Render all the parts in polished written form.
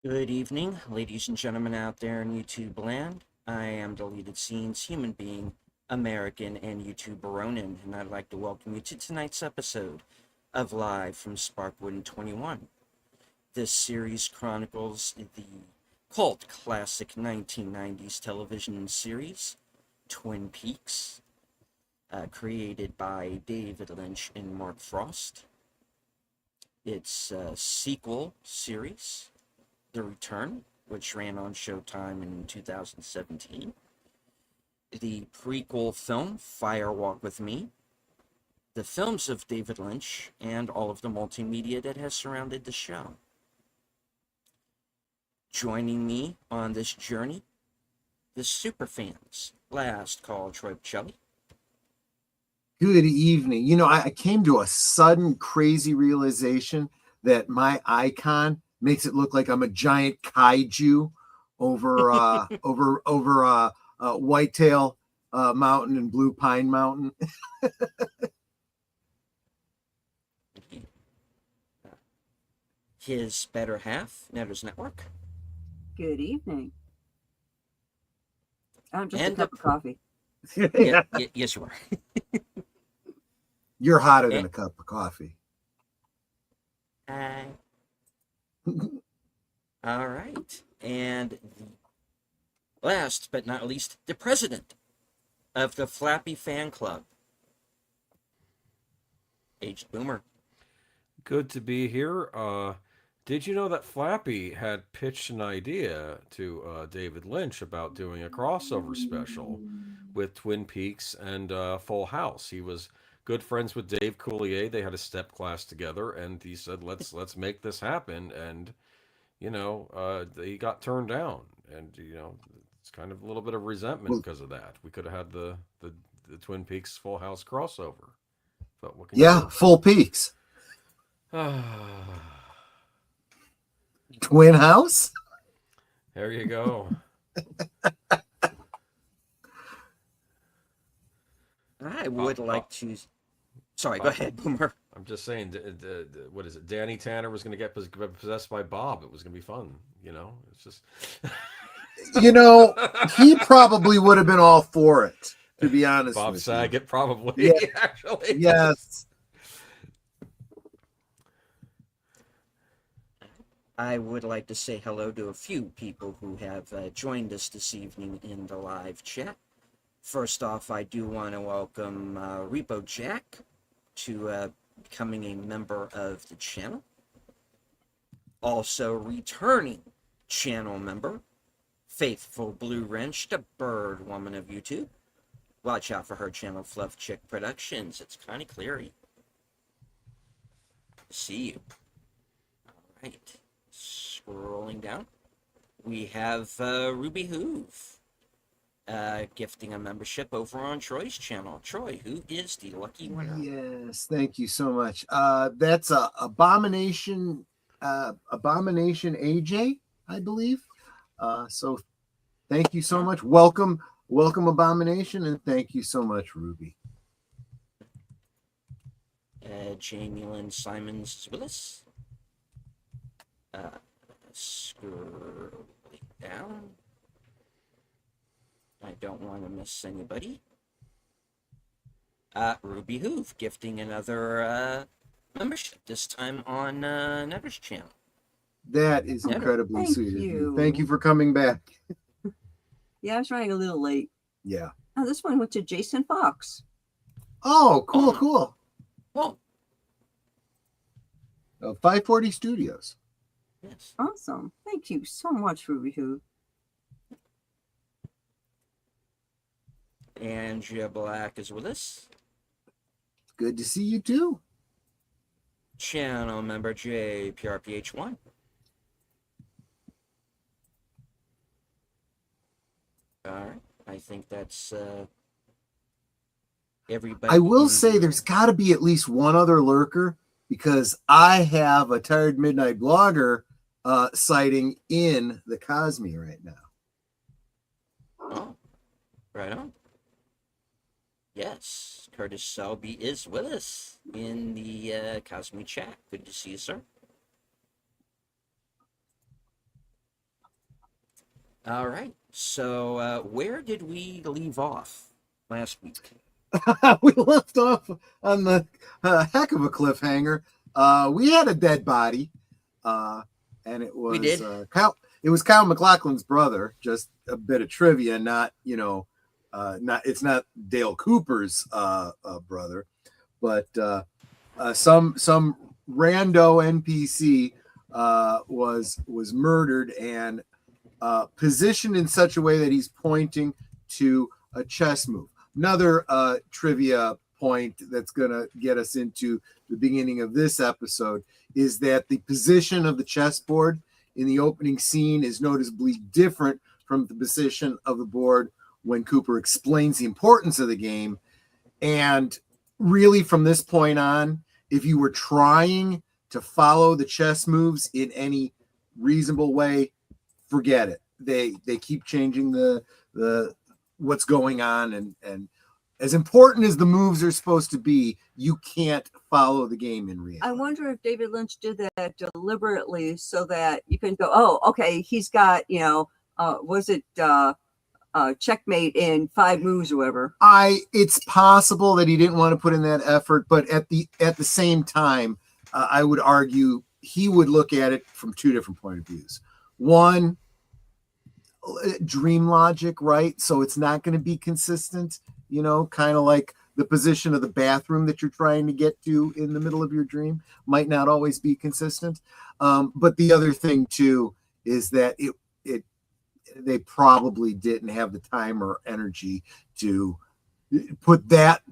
Good evening, ladies and gentlemen out there in YouTube land. I am Deleted Scenes human being, American, and YouTuber Ronin, and I'd like to welcome you to tonight's episode of Live from Sparkwood in 21. This series chronicles the cult classic 1990s television series, Twin Peaks, created by David Lynch and Mark Frost. It's a sequel series, The Return, which ran on Showtime in 2017. The prequel film, Fire Walk with Me. The films of David Lynch, and all of the multimedia that has surrounded the show. Joining me on this journey, the superfans. Last call, Troy Shelly. Good evening. I came to a sudden crazy realization that my icon makes it look like I'm a giant kaiju over Whitetail Mountain and Blue Pine Mountain. His better half, Netters Network. Good evening. I'm just And a cup of coffee. Yes, you are. You're hotter than a cup of coffee. Hi. All right. And last but not least, the president of the Flappy Fan Club, Aged Boomer. Good to be here. Did you know that Flappy had pitched an idea to David Lynch about doing a crossover special with Twin Peaks and Full House? He was good friends with Dave Coulier. They had a step class together, and he said, "Let's make this happen." And he got turned down, and it's kind of a little bit of resentment because of that. We could have had the Twin Peaks Full House crossover, but what can you do? Full Peaks. Twin House? There you go. I would like to... Sorry, go ahead, Boomer. I'm just saying, what is it? Danny Tanner was going to get possessed by Bob. It was going to be fun. It's just... He probably would have been all for it, to be honest Bob with Saget, you. probably, Yeah. actually. Yes. I would like to say hello to a few people who have joined us this evening in the live chat. First off, I do want to welcome Repo Jack to becoming a member of the channel. Also returning channel member, Faithful Blue Wrench, the bird woman of YouTube. Watch out for her channel, Fluff Chick Productions. It's kind of cleary. See you. All right. Scrolling down, we have Ruby Hoove gifting a membership over on Troy's channel. Troy, who is the lucky winner? Yes, thank you so much. That's Abomination AJ, I believe. So thank you so much. Welcome Abomination, and thank you so much, Ruby. Jamie Lynn Simons is with us. Scrolling down. I don't want to miss anybody. Ruby Hoove gifting another membership, this time on Netter's channel. That is incredibly Thank sweet of you. you. Thank you for coming back. Yeah, I was running a little late. Yeah. Oh, this one went to Jason Fox. Oh, cool. Well, 540 Studios. yes. Awesome. Thank you so much, Ruby Who. Andrea Black is with us. Good to see you too. Channel member JPRPH1. All right. I think that's everybody. I will say there's got to be at least one other lurker, because I have a Tired Midnight Blogger sighting in the Cosme right now. Oh, right on. Yes, Curtis Selby is with us in the Cosme chat. Good to see you, sir. All right. So, where did we leave off last week? We left off on the heck of a cliffhanger. We had a dead body, and it was We did. Kyle. It was Kyle MacLachlan's brother. Just a bit of trivia, not not it's not Dale Cooper's brother, but some rando NPC was murdered and positioned in such a way that he's pointing to a chess move. Another trivia point that's going to get us into the beginning of this episode is that the position of the chessboard in the opening scene is noticeably different from the position of the board when Cooper explains the importance of the game. And really, from this point on, if you were trying to follow the chess moves in any reasonable way, forget it. They keep changing the what's going on, and as important as the moves are supposed to be, you can't follow the game in reality. I wonder if David Lynch did that deliberately so that you can go, oh, okay, he's got, was it checkmate in 5 moves or whatever. It's possible that he didn't want to put in that effort, but at the same time, I would argue he would look at it from 2 different point of views. One, dream logic, right? So it's not going to be consistent, kind of like the position of the bathroom that you're trying to get to in the middle of your dream might not always be consistent. But the other thing too is that they probably didn't have the time or energy to put that,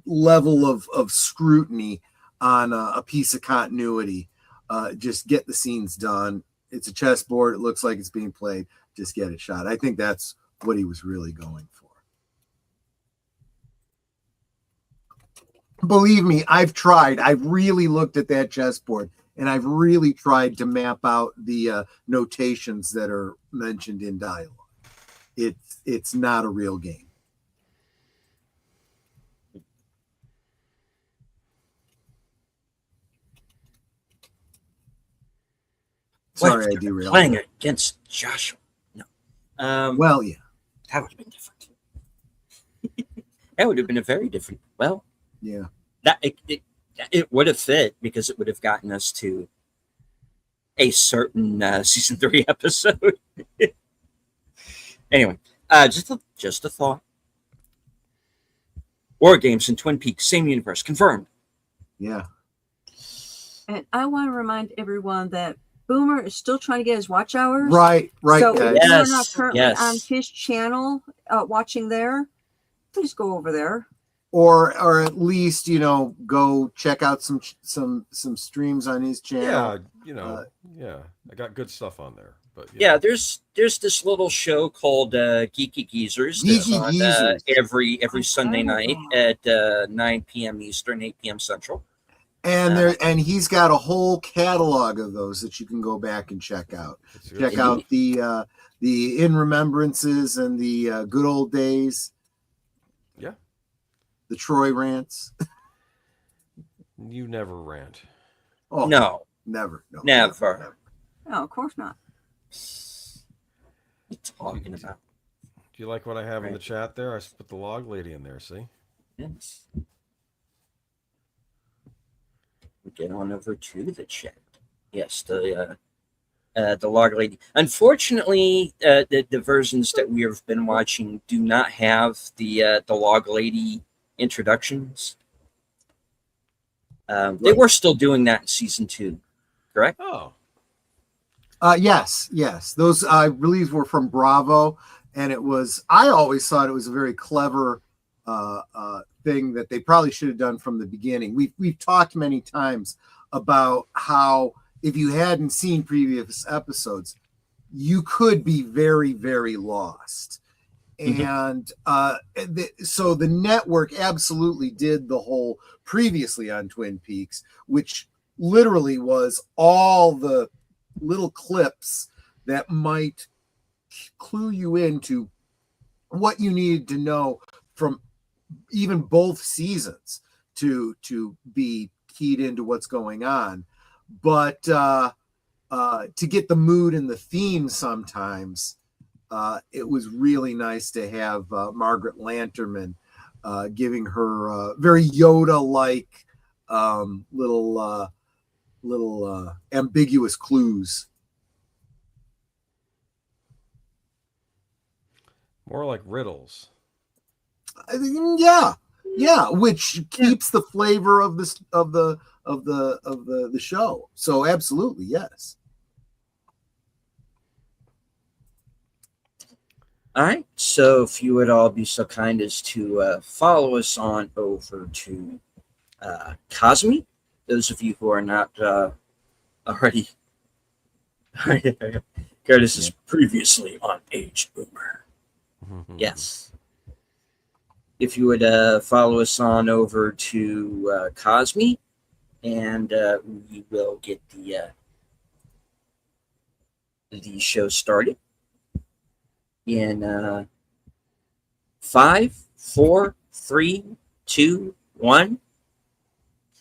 level of scrutiny on a piece of continuity. Just get the scenes done. It's a chessboard. It looks like it's being played. Just get it shot. I think that's what he was really going for. Believe me, I've tried. I've really looked at that chessboard, and I've really tried to map out the notations that are mentioned in dialogue. It's not a real game. Sorry, I derailed. Playing against Joshua. No. Well, yeah. That would have been different. That would have been a very different. Well, yeah. That it would have fit because it would have gotten us to a certain season 3 episode. Anyway, just a thought. War games in Twin Peaks, same universe, confirmed. Yeah. And I want to remind everyone that Boomer is still trying to get his watch hours. Right. So Guys. if you're not currently on his channel watching there, please go over there. Or at least, go check out some streams on his channel. Yeah, I got good stuff on there. But yeah, there's this little show called Geeky Geezers that's on every Sunday night at 9 p.m. Eastern, 8 p.m. Central. And he's got a whole catalog of those that you can go back and check out. Check out the In Remembrances and the Good Old Days. Yeah. The Troy rants. You never rant. Oh no, never. No, of course not. What are you talking about? Do you like what I have in the chat there? I put the log lady in there. See? Yes. Get on over to the chat. Yes, the log lady. Unfortunately, the versions that we have been watching do not have the log lady introductions. They were still doing that in season 2, correct? Oh. Yes. Those I believe were from Bravo, and I always thought it was a very clever thing that they probably should have done from the beginning. We've talked many times about how if you hadn't seen previous episodes, you could be very, very lost. And so the network absolutely did the whole previously on Twin Peaks, which literally was all the little clips that might clue you into what you needed to know from even both seasons to be keyed into what's going on. But to get the mood and the theme sometimes, it was really nice to have Margaret Lanterman giving her very Yoda-like little ambiguous clues. More like riddles. Yeah, which keeps the flavor of the show. So absolutely, yes. All right. So if you would all be so kind as to follow us on over to Cosme. Those of you who are not already, Curtis is previously on Age Boomer. Yes. If you would follow us on over to Cosme, and we will get the show started in 5, 4, 3, 2, 1,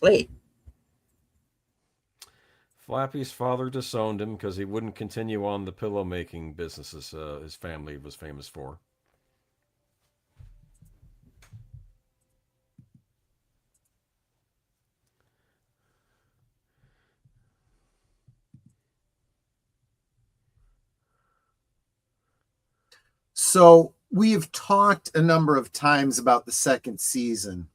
play. Flappy's father disowned him because he wouldn't continue on the pillow making businesses his family was famous for. So we have talked a number of times about the second season.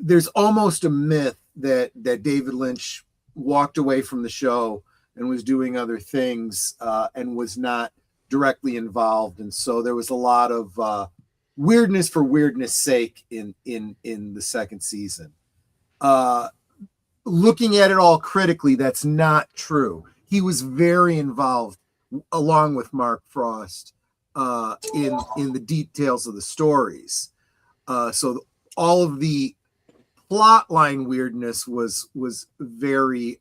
There's almost a myth that David Lynch walked away from the show and was doing other things and was not directly involved, and so there was a lot of weirdness for weirdness sake in the second season. Looking at it all critically, that's not true. He was very involved, along with Mark Frost, in the details of the stories. So all of the plot line weirdness was very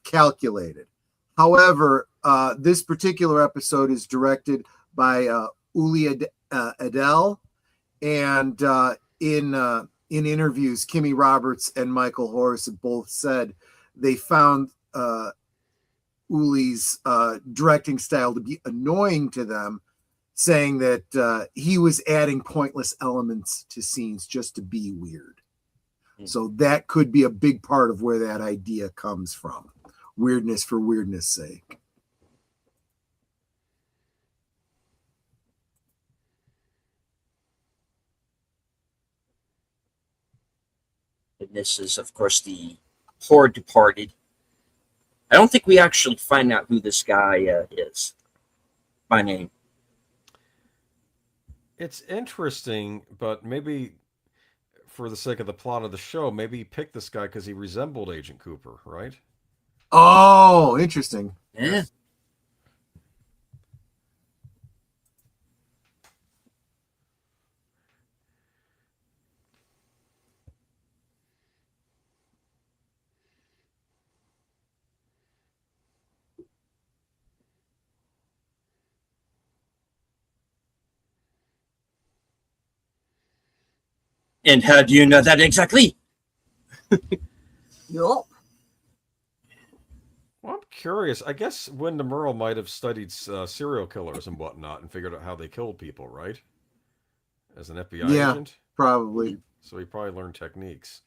calculated. However, this particular episode is directed by Uli Adele, and in interviews, Kimmy Roberts and Michael Horace have both said they found Uli's directing style to be annoying to them, saying that he was adding pointless elements to scenes just to be weird. So that could be a big part of where that idea comes from. Weirdness for weirdness sake. And this is, of course, the poor departed. I don't think we actually find out who this guy is by name. It's interesting, but maybe for the sake of the plot of the show, maybe he picked this guy because he resembled Agent Cooper, right? Oh, interesting. Yeah. And how do you know that exactly? Yup. Well, I'm curious. I guess Windom Earle might have studied serial killers and whatnot and figured out how they killed people, right? As an FBI agent? Probably. So he probably learned techniques.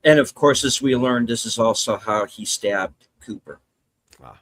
And of course, as we learned, this is also how he stabbed Cooper. Ah.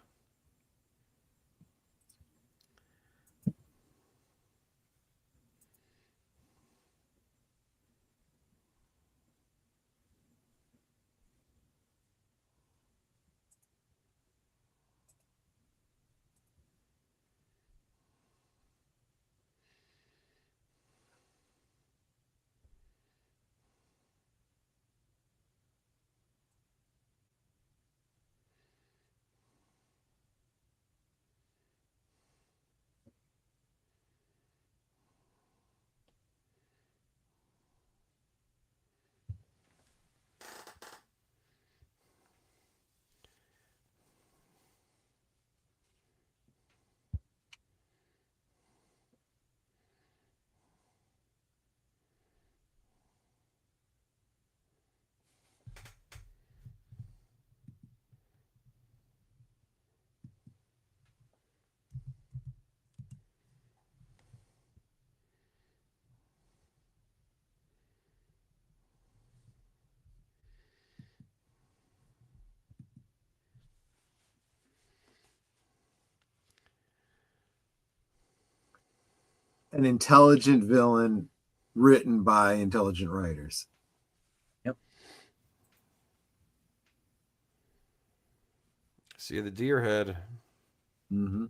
an intelligent villain written by intelligent writers. See the deer head. Mm-hmm.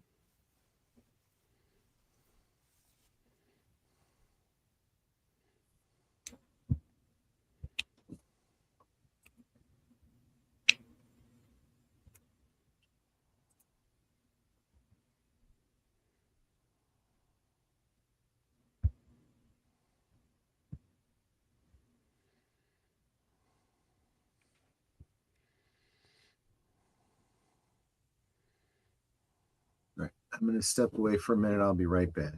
Right. I'm going to step away for a minute. I'll be right back.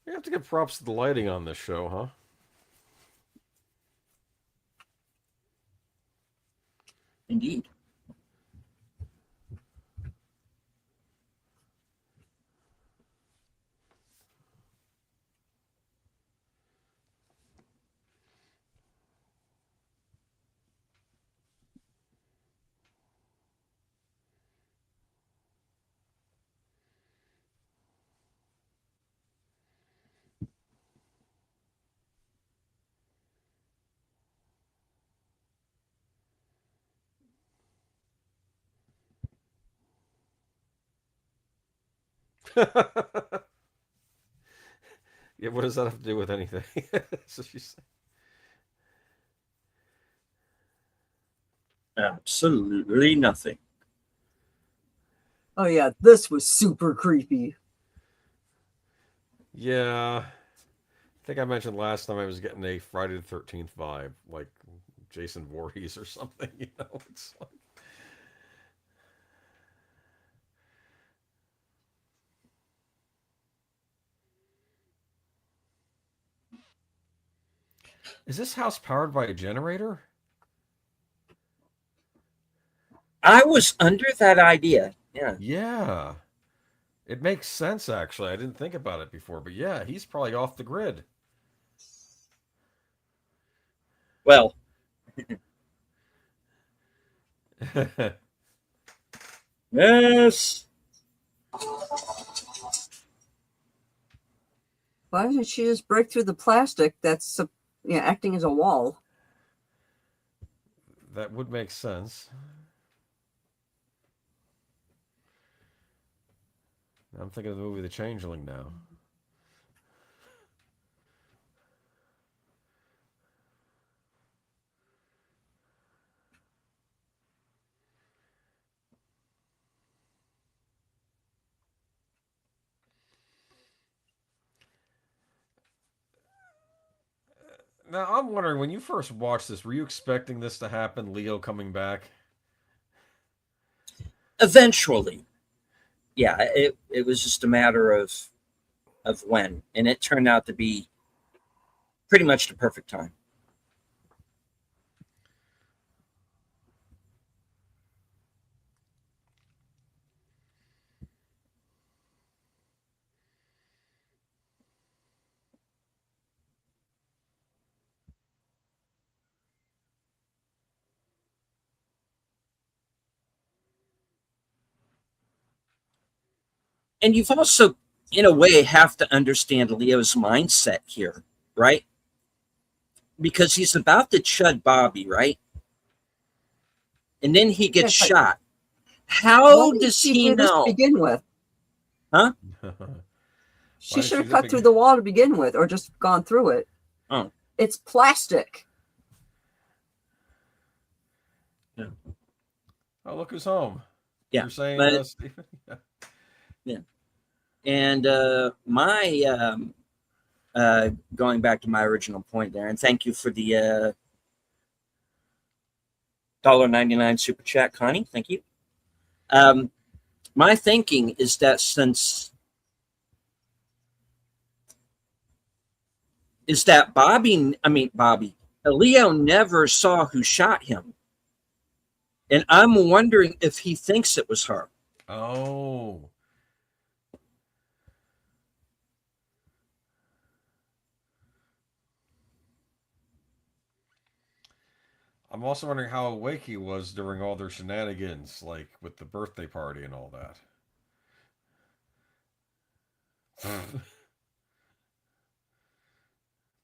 You have to give props to the lighting on this show, huh? Indeed. Yeah, what does that have to do with anything? So she's... Absolutely nothing. Oh yeah, this was super creepy. Yeah. I think I mentioned last time I was getting a Friday the 13th vibe, like Jason Voorhees or something, you know? It's like... Is this house powered by a generator? I was under that idea. Yeah. Yeah. It makes sense, actually. I didn't think about it before, but yeah, he's probably off the grid. Well, yes. Why doesn't she just break through the plastic that's acting as a wall? That would make sense. I'm thinking of the movie The Changeling now. Now, I'm wondering, when you first watched this, were you expecting this to happen, Leo coming back? Eventually. Yeah, it was just a matter of when. And it turned out to be pretty much the perfect time. And you've also, in a way, have to understand Leo's mindset here, right? Because he's about to chud Bobby, right? And then he gets Yeah, shot. why How did does she he do this to know? begin with? Huh? She Why did should she have cut begin? through the wall to begin with, or just gone through it. Oh. It's plastic. Yeah. Oh, look who's home. Yeah. You're saying, But Stephen? Yeah. yeah. And my going back to my original point there, and thank you for the $1.99 super chat, Connie. Thank you. My thinking is that since is that Bobby, Leo never saw who shot him. And I'm wondering if he thinks it was her. Oh. I'm also wondering how awake he was during all their shenanigans, like with the birthday party and all that.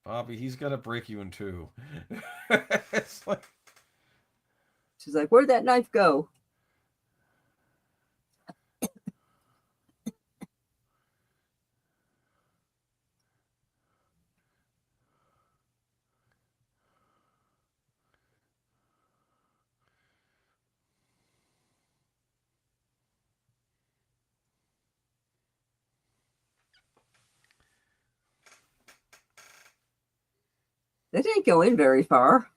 Bobby, he's gonna break you in two. It's like, She's like, where'd that knife go? They didn't go in very far.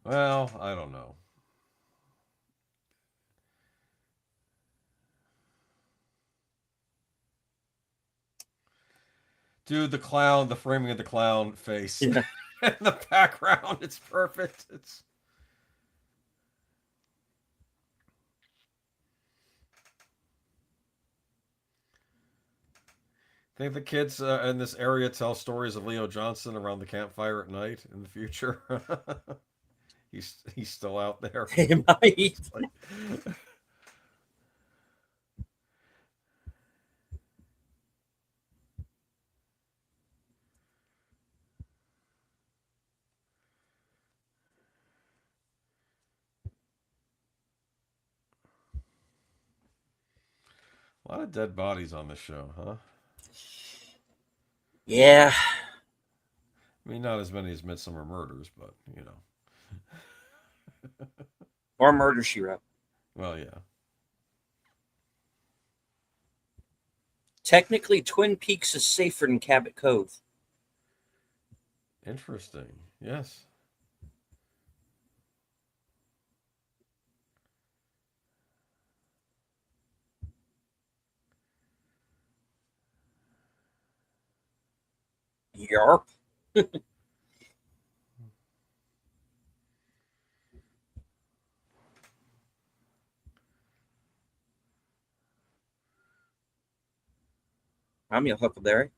well, I don't know. Dude, the clown, the framing of the clown face Yeah. in the background, it's perfect. It's I think the kids in this area tell stories of Leo Johnson around the campfire at night in the future. He's still out there. He might. It's like- a lot of dead bodies on this show, huh? Yeah. I mean, not as many as Midsummer Murders, but you know. Or Murder, She Wrote. Well, yeah. Technically, Twin Peaks is safer than Cabot Cove. Interesting. Yes. Yarp. I'm your Huckleberry.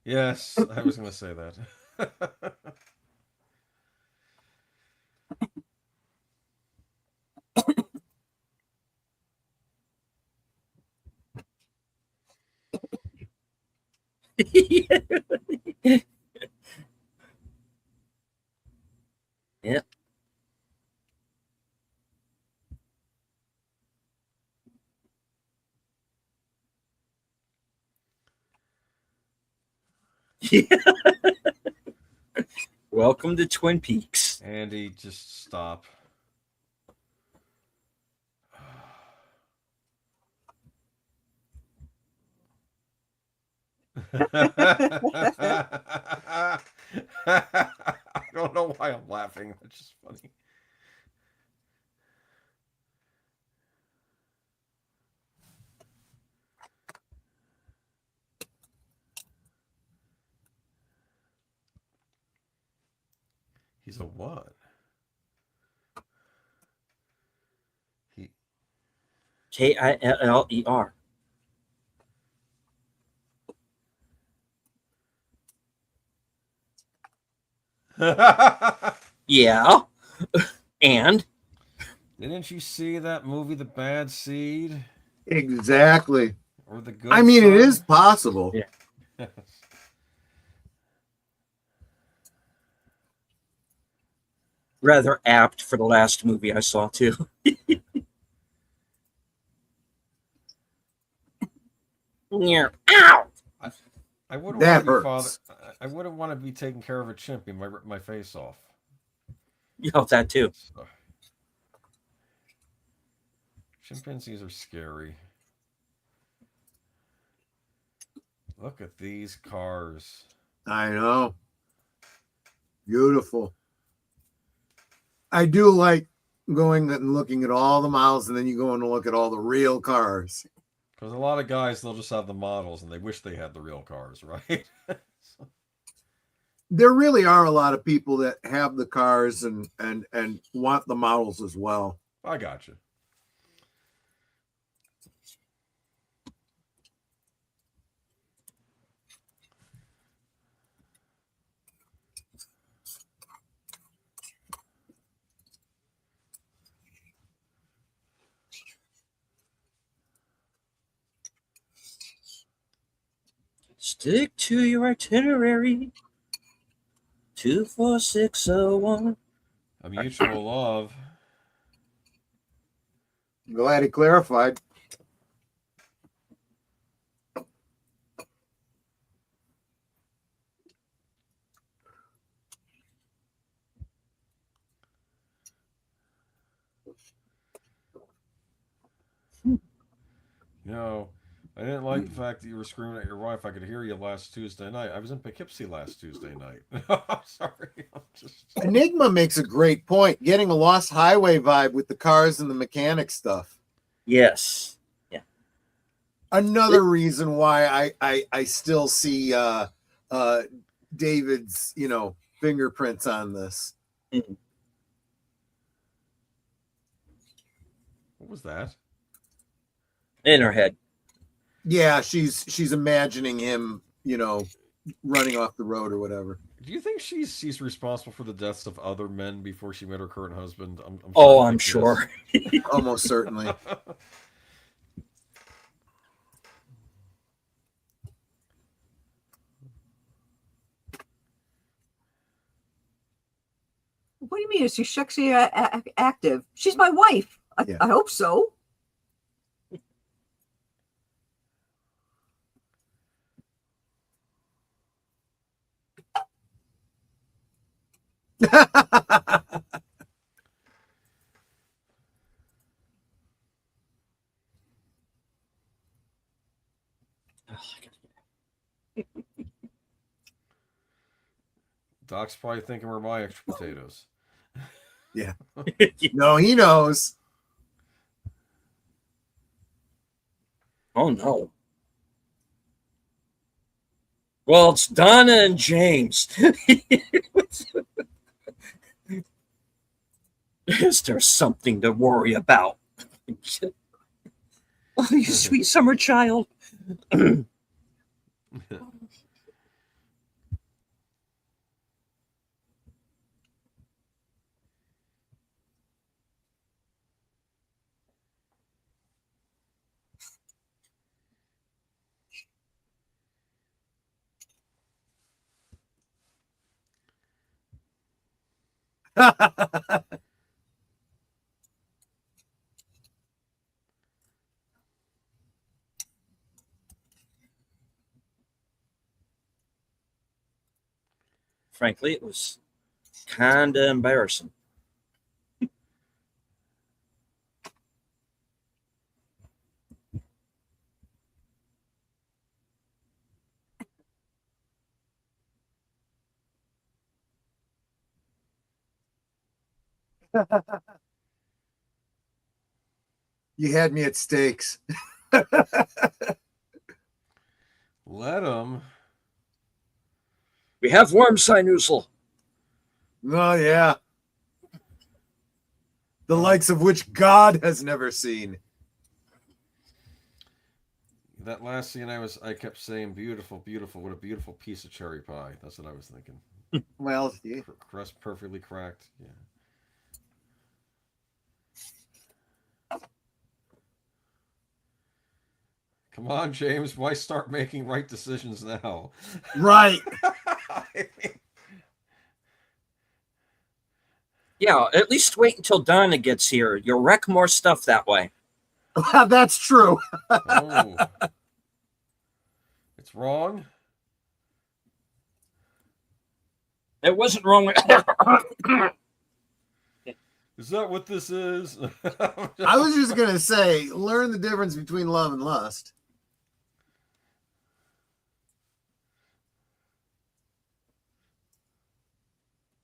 Yes, I was going to say that. Yeah. Welcome to Twin Peaks. Andy, just stop. I don't know why I'm laughing. It's just funny. He's a what? He Killer. Yeah. And Didn't you see that movie, The Bad Seed? Exactly. Or The Good I mean, Son? it is possible. Yeah. rather apt for the last movie I saw too. Yeah. Ow! I wouldn't That want to be hurts. I wouldn't want to be taking care of a chimp. He might rip my face off. You know that too. So, chimpanzees are scary. Look at these cars. I know. Beautiful. I do like going and looking at all the models, and then you go and look at all the real cars. Because a lot of guys, they'll just have the models and they wish they had the real cars, right? So, There really are a lot of people that have the cars and want the models as well. I got you. Stick to your itinerary. 24601. A mutual love. Glad he clarified. No, I didn't like the fact that you were screaming at your wife. I could hear you last Tuesday night. I was in Poughkeepsie last Tuesday night. I'm sorry. I'm just... Enigma makes a great point. Getting a Lost Highway vibe with the cars and the mechanic stuff. Yes. Yeah. Another reason why I still see David's fingerprints on this. Mhm. What was that? In her head. Yeah, she's imagining him, running off the road or whatever. Do you think she's responsible for the deaths of other men before she met her current husband? I'm sure. Almost certainly. What do you mean? Is she sexy active? She's my wife. Yeah. I hope so. Doc's probably thinking we're my extra potatoes. Yeah. No, he knows. Oh no. Well, it's Donna and James. Is there something to worry about? Oh, you sweet summer child. Frankly, it was kind of embarrassing. You had me at stakes. Let him. We have Wormseinussel. Oh, yeah. The likes of which God has never seen. That last scene, I kept saying, "Beautiful, beautiful! What a beautiful piece of cherry pie." That's what I was thinking. Well, yeah. Crust perfectly cracked. Yeah. Come on, James. Why start making right decisions now? Right. Yeah, at least wait until Donna gets here. You'll wreck more stuff that way. That's true. Oh. It's wrong. It wasn't wrong. Is that what this is? I was just going to say, learn the difference between love and lust.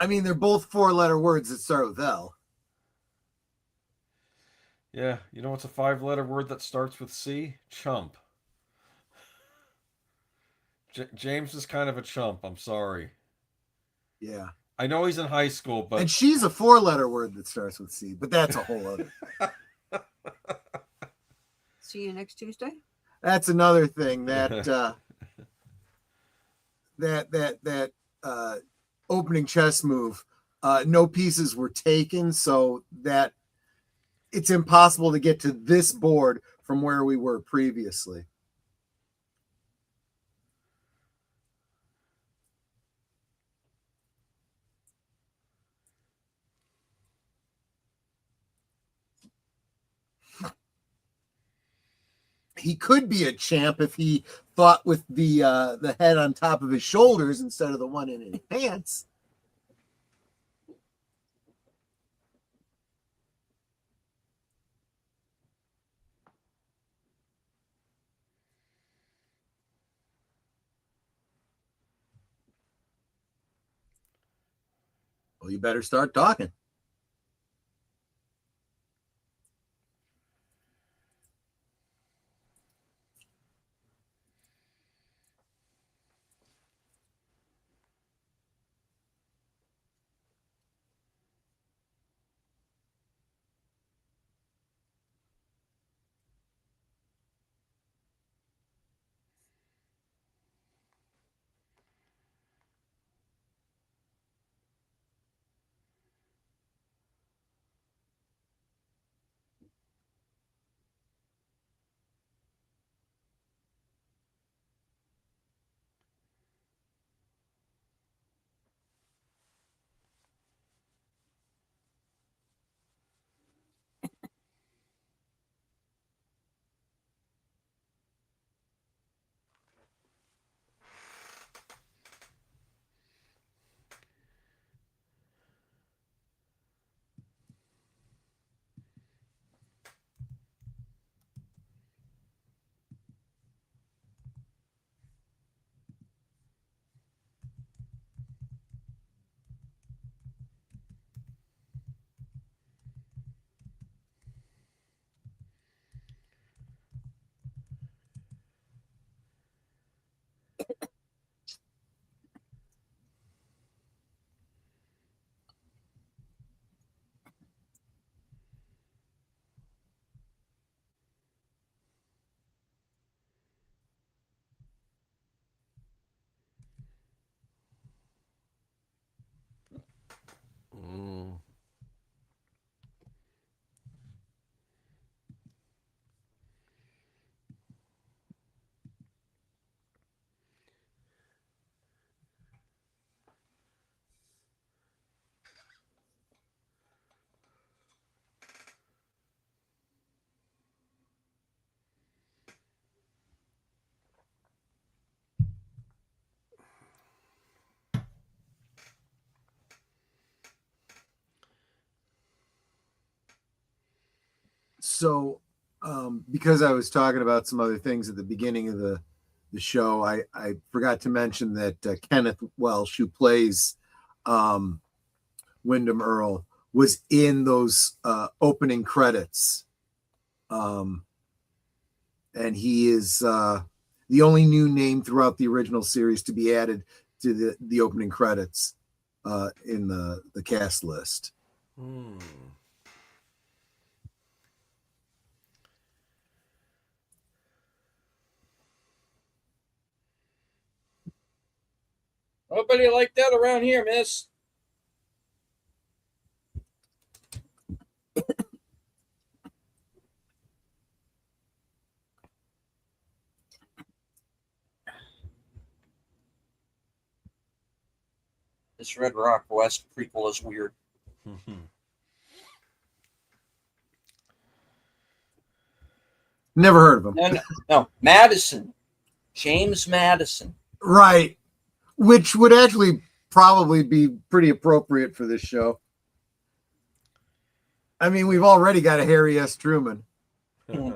I mean, they're both 4-letter words that start with L. Yeah, you know what's a 5-letter word that starts with C? Chump. James is kind of a chump. I'm sorry. Yeah. I know he's in high school, but... And she's a 4-letter word that starts with C, but that's a whole other. See you next Tuesday. That's another thing that that opening chess move. No pieces were taken, so that it's impossible to get to this board from where we were previously. he could be a champ if he fought with the head on top of his shoulders instead of the one in his pants. Well, you better start talking. Mm. So, because I was talking about some other things at the beginning of the show, I forgot to mention that Kenneth Welsh, who plays Windom Earle, was in those opening credits. And he is the only new name throughout the original series to be added to the opening credits in the cast list. Hmm. Nobody like that around here, miss. This Red Rock West prequel is weird. Never heard of him. No. Madison. James Madison. Right. Which would actually probably be pretty appropriate for this show. I mean, we've already got a Harry S. Truman. I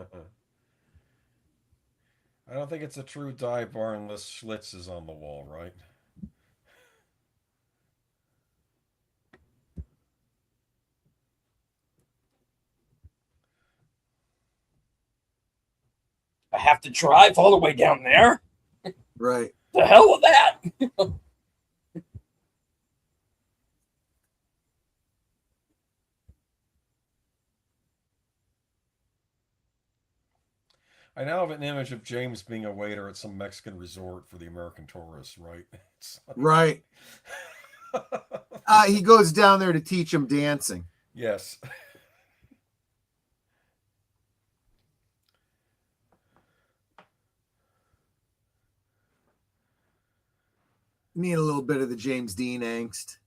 don't think it's a true dive bar unless Schlitz is on the wall, right? I have to drive all the way down there? Right. The hell with that. I now have an image of James being a waiter at some Mexican resort for the American tourists, right? Right. He goes down there to teach him dancing. Yes. Need a little bit of the James Dean angst.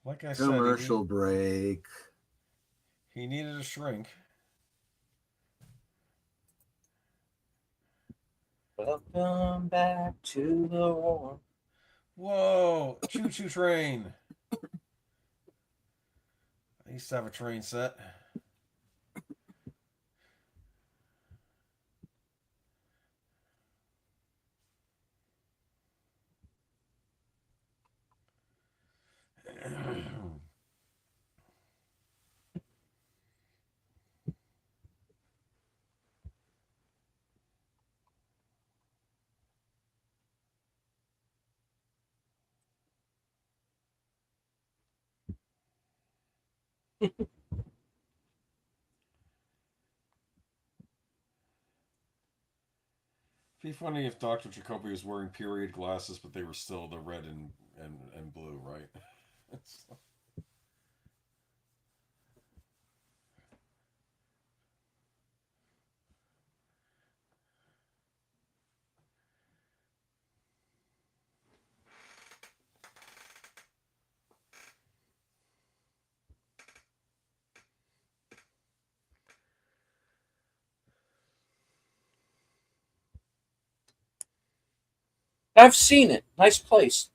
Like I said, Commercial break. he needed a shrink. Welcome back to the war. Whoa! Choo choo train! I used to have a train set. It'd be funny if Dr. Jacoby was wearing period glasses, but they were still the red and blue, right? I've seen it. Nice place.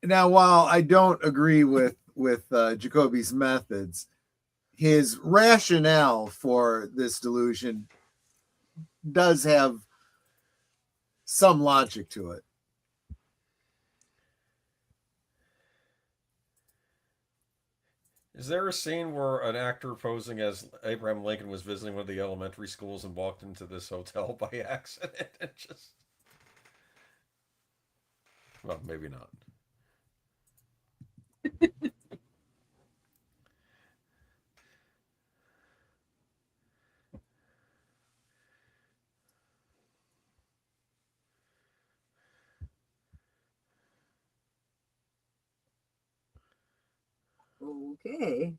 Now, while I don't agree with Jacoby's methods, his rationale for this delusion does have some logic to it. Is there a scene where an actor posing as Abraham Lincoln was visiting one of the elementary schools and walked into this hotel by accident and just. Well, maybe not. Okay.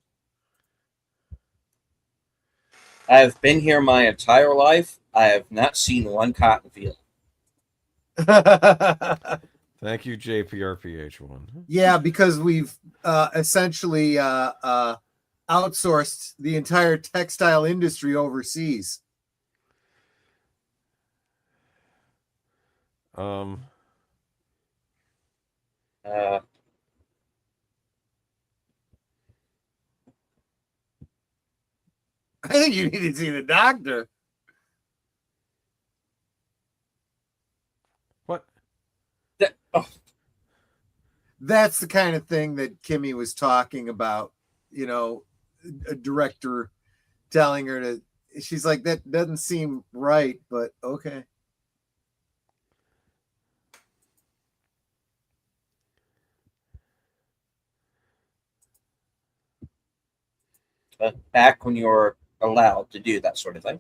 I have been here my entire life. I have not seen one cotton field. Thank you, JPRPH1. Yeah, because we've essentially outsourced the entire textile industry overseas. Uh, I think you need to see the doctor. What? oh, That's the kind of thing that Kimmy was talking about. You know, a director telling her to. She's like, that doesn't seem right, but okay. back when you were allowed to do that sort of thing.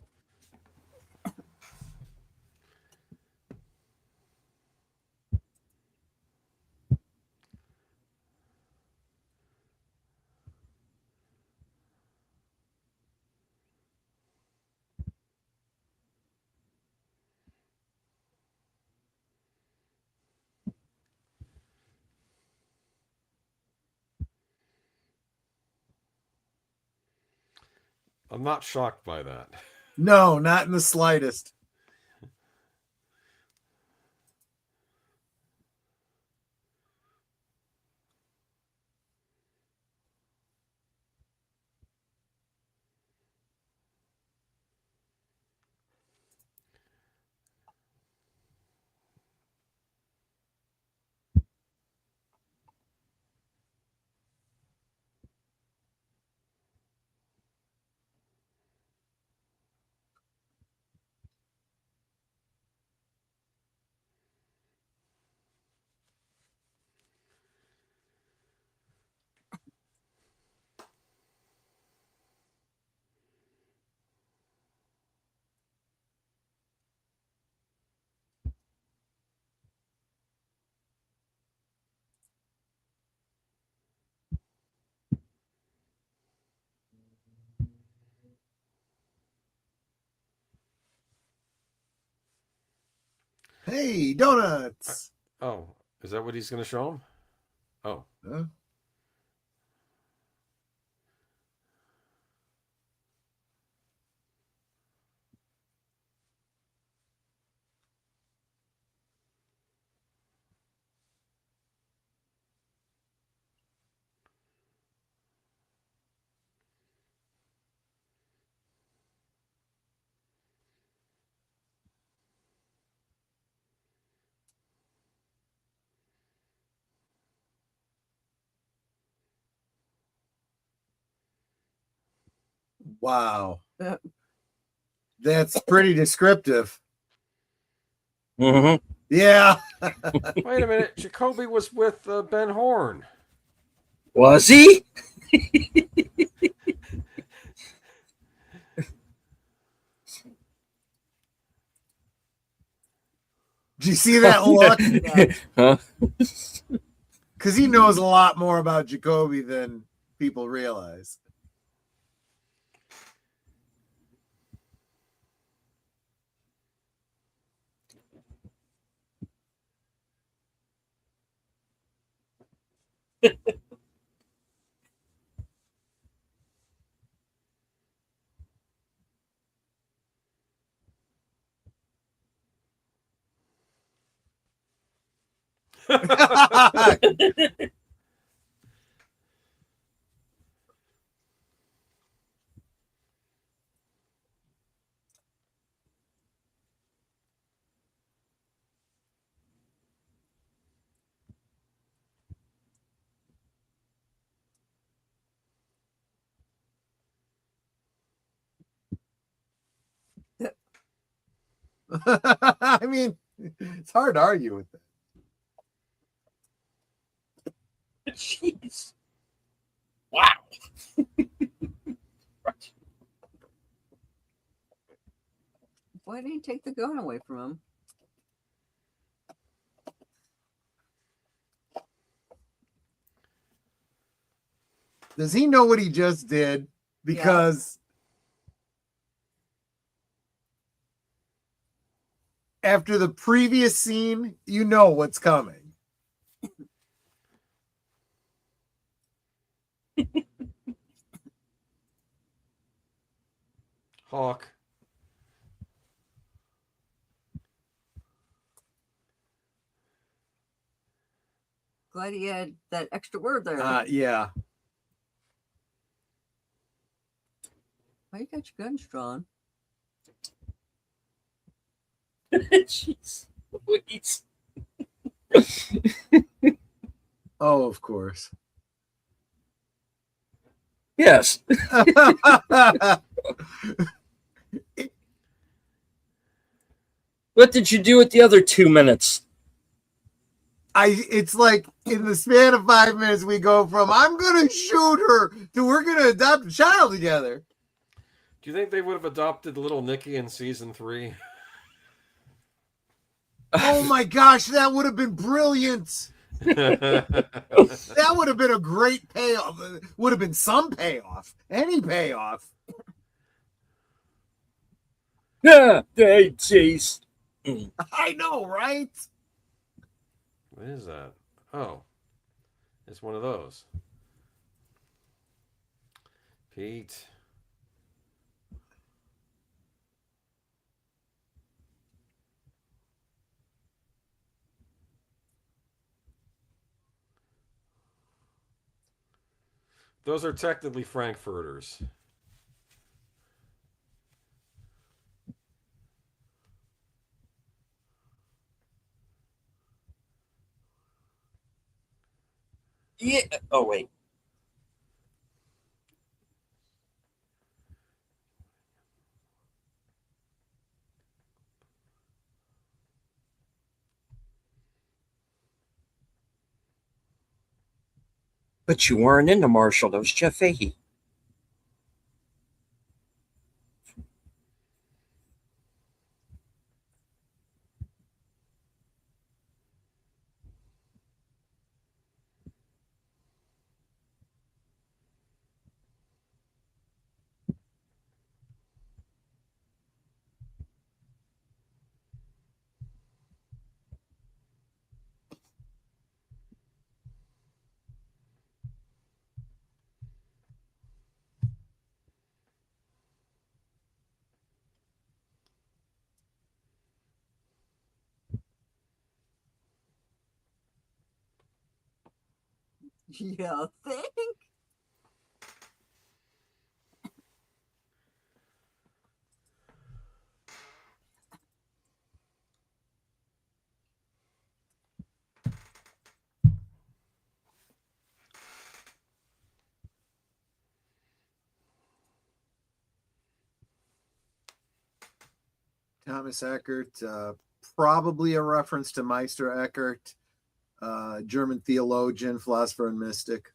I'm not shocked by that. No, not in the slightest. Hey, donuts. Oh, is that what he's going to show him? Oh. Huh? Wow. That's pretty descriptive. Mm-hmm. Yeah. Wait a minute. Jacoby was with Ben Horn. Was he? Do you see that look? Huh? Because he knows a lot more about Jacoby than people realize. I mean, it's hard to argue with that. Jeez. Wow. Why didn't he take the gun away from him? Does he know what he just did? Because after the previous scene, you know what's coming. Hawk. Glad he had that extra word there. Yeah. Why you got your guns drawn? Jeez. Please. Oh, of course. Yes. What did you do with the other 2 minutes? It's like in the span of 5 minutes, we go from I'm gonna shoot her to we're gonna adopt a child together. Do you think they would have adopted little Nicky in season 3? Oh my gosh, that would have been brilliant. That would have been a great payoff. Would have been some payoff. Any payoff. Yeah. Hey, jeez. I know, right? What is that? Oh, it's one of those. Pete. Those are technically Frankfurters. Yeah. Oh, wait. But you weren't into Marshall. That was Jeff Fahey. You think? Thomas Eckert, probably a reference to Meister Eckhart, German theologian, philosopher, and mystic.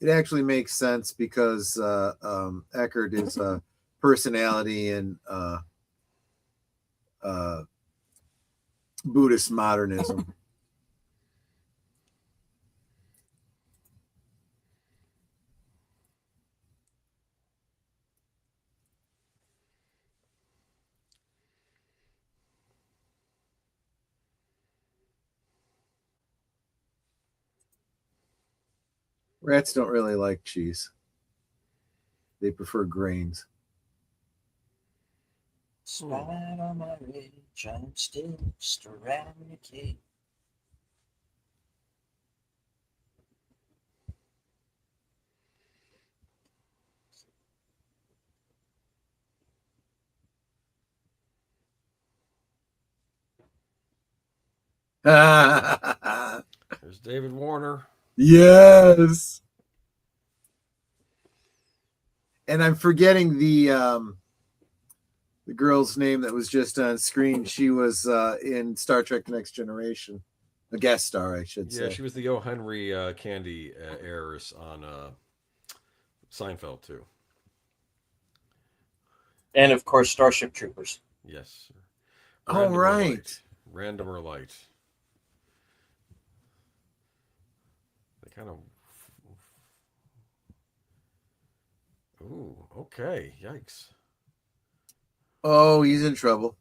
It actually makes sense because Eckhart is a personality in Buddhist modernism. Rats don't really like cheese. They prefer grains. Spite on my rage, I'm still Stranicky. There's David Warner. Yes. And I'm forgetting the girl's name that was just on screen. She was in Star Trek: The Next Generation, a guest star, I should say. Yeah, she was the O. Henry Candy heiress on Seinfeld too. And of course, Starship Troopers. Yes. Oh, Random or right. light. Random or light. They kind of. Ooh, okay. Yikes. Oh, he's in trouble.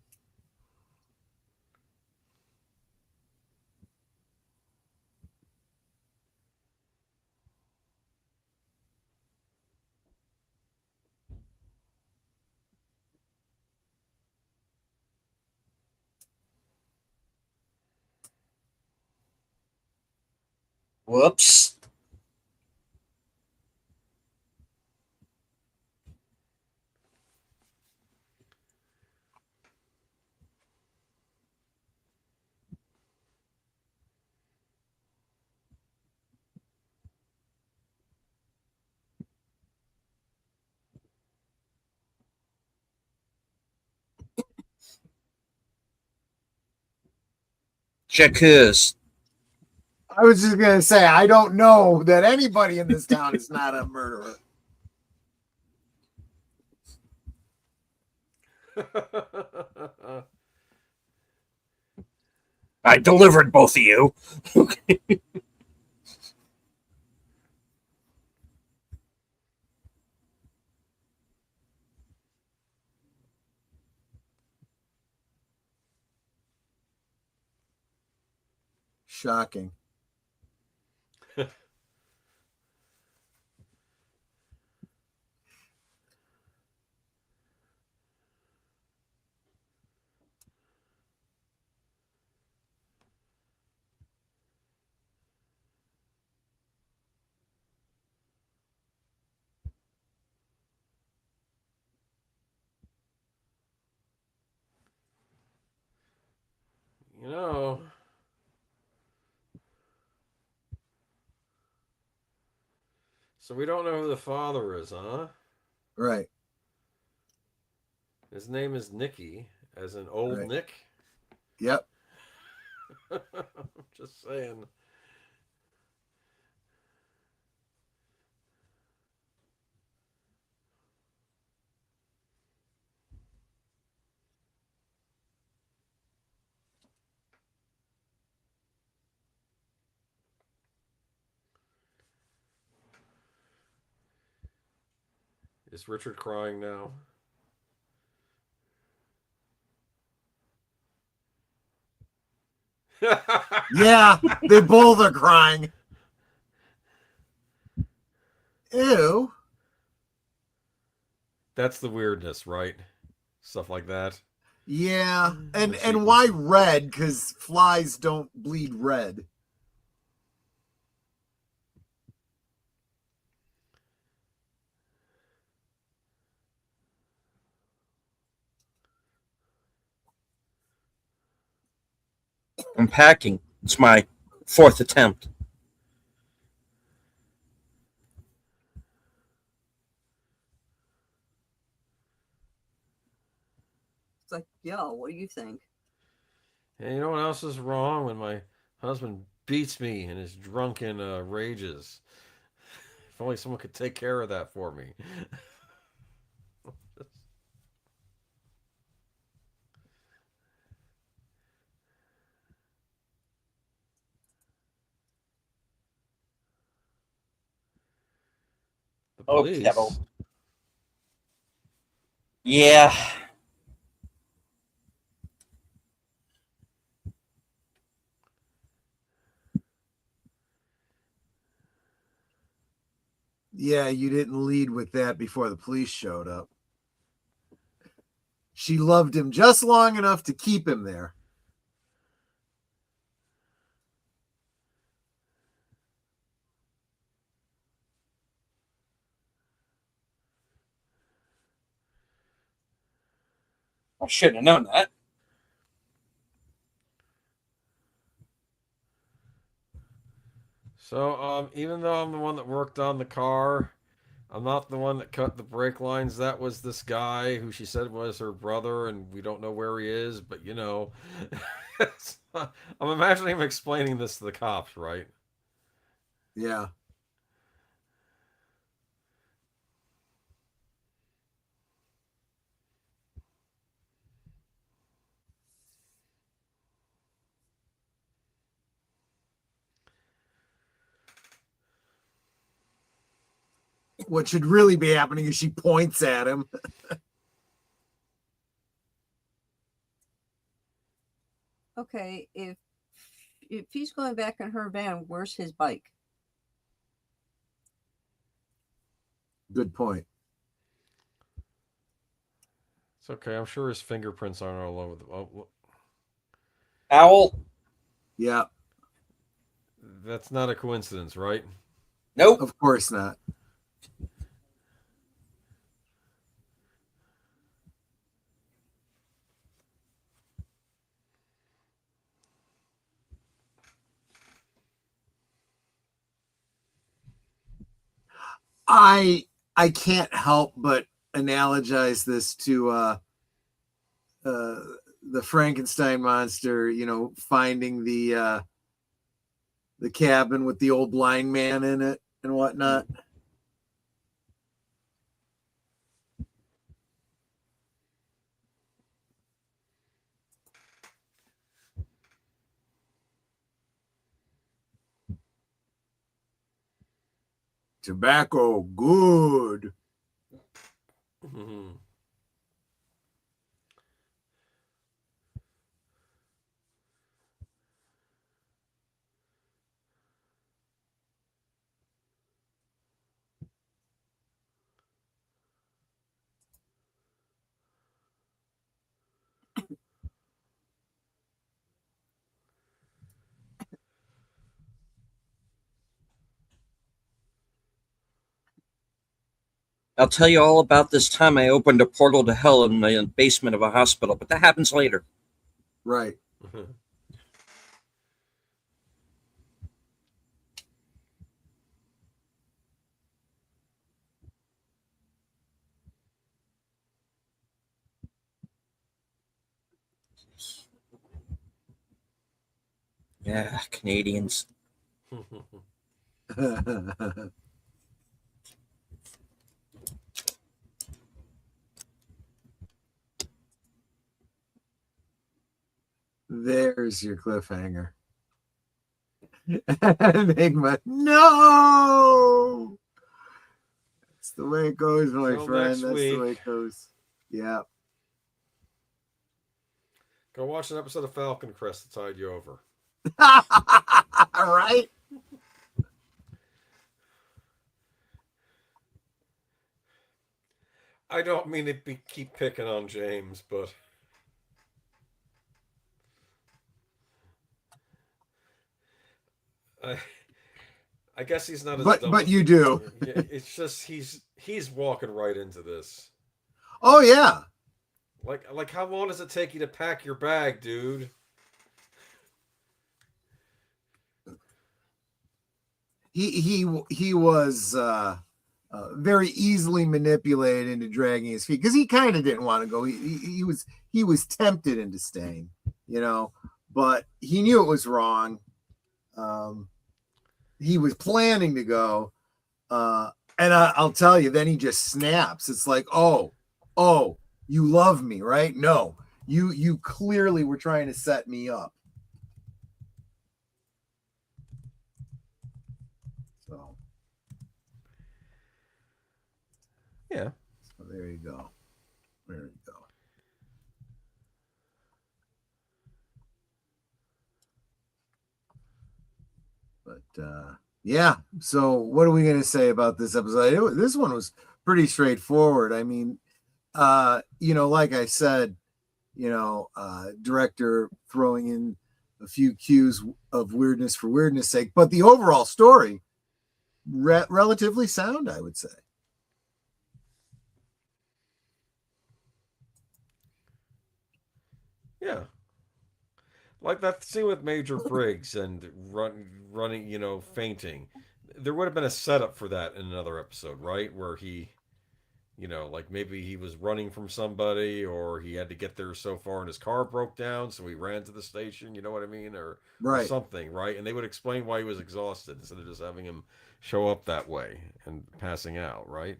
Whoops. Jacuz. I was just going to say, I don't know that anybody in this town is not a murderer. I delivered both of you. Shocking. You know. So we don't know who the father is, huh? Right. His name is Nicky, as in old Right. Nick. Yep. Just saying. Is Richard crying now? Yeah, they both are crying. Ew. That's the weirdness, right? Stuff like that. Yeah, and Let's see. why red? Because flies don't bleed red. I'm packing. It's my fourth attempt. It's like, yo, what do you think? And you know what else is wrong? When my husband beats me in his drunken rages. If only someone could take care of that for me. The Oh, kettle. police. Yeah. Yeah, you didn't lead with that before the police showed up. She loved him just long enough to keep him there. I should have known that. So, even though I'm the one that worked on the car, I'm not the one that cut the brake lines. That was this guy who she said was her brother, and we don't know where he is, but you know. I'm imagining him explaining this to the cops, right? Yeah. What should really be happening is she points at him. Okay, if he's going back in her van, where's his bike? Good point. It's okay. I'm sure his fingerprints aren't all over the. Oh, Owl. Yeah, that's not a coincidence, right? Nope. of course not. I can't help but analogize this to the Frankenstein monster, you know, finding the cabin with the old blind man in it and whatnot. Tobacco, good. Mhm. I'll tell you all about this time I opened a portal to hell in the basement of a hospital, but that happens later. Right. Yeah, Canadians. There's your cliffhanger. Enigma. No. That's the way it goes, my Till friend. next That's the way week. it goes. Yeah. Go watch an episode of Falcon Crest to tide you over. Right? I don't mean to keep picking on James, but I I guess he's not as dumb But as you do. yeah. It's just he's walking right into this. Oh yeah. Like how long does it take you to pack your bag, dude? He was very easily manipulated into dragging his feet because he kind of didn't want to go. He was tempted into staying, but he knew it was wrong. He was planning to go, and I'll tell you, then he just snaps. It's like, oh, you love me, right? No, you clearly were trying to set me up. So Yeah. So there you go. There you go. But yeah. So what are we going to say about this episode? This one was pretty straightforward. I mean, like I said, director throwing in a few cues of weirdness for weirdness sake, but the overall story relatively sound, I would say. Yeah. Like that scene with Major Briggs and running, fainting. There would have been a setup for that in another episode, right? Where like maybe he was running from somebody or he had to get there so far and his car broke down, so he ran to the station, you know what I mean? Or Right. something, right? And they would explain why he was exhausted instead of just having him show up that way and passing out, right?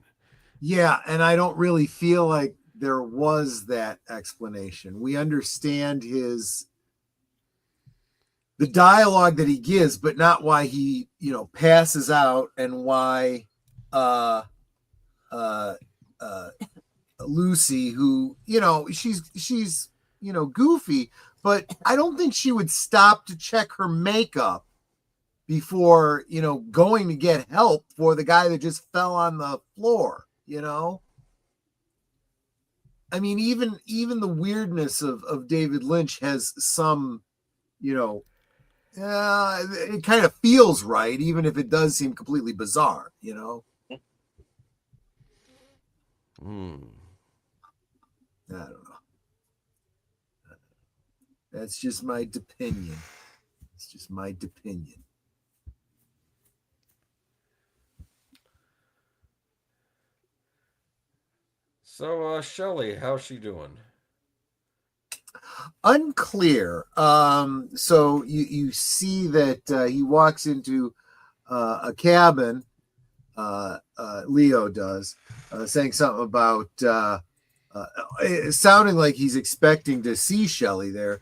Yeah, and I don't really feel like there was that explanation. We understand the dialogue that he gives, but not why he, passes out and why uh Lucy, who, she's goofy, but I don't think she would stop to check her makeup before, going to get help for the guy that just fell on the floor, I mean, even the weirdness of David Lynch has some, it kind of feels right, even if it does seem completely bizarre, Hmm. I don't know. That's just my opinion. It's just my opinion. So, Shelly, how's she doing? Unclear. So you see that he walks into a cabin. Leo does, saying something about sounding like he's expecting to see Shelly there.